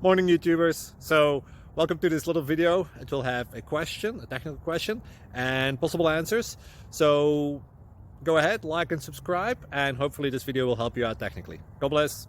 Morning YouTubers. So welcome to this little video. It will have a question, a technical question, and possible answers. So go ahead, like and subscribe, and hopefully this video will help you out technically. God bless.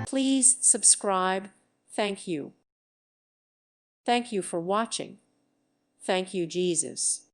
Please subscribe. Thank you. Thank you for watching. Thank you, Jesus.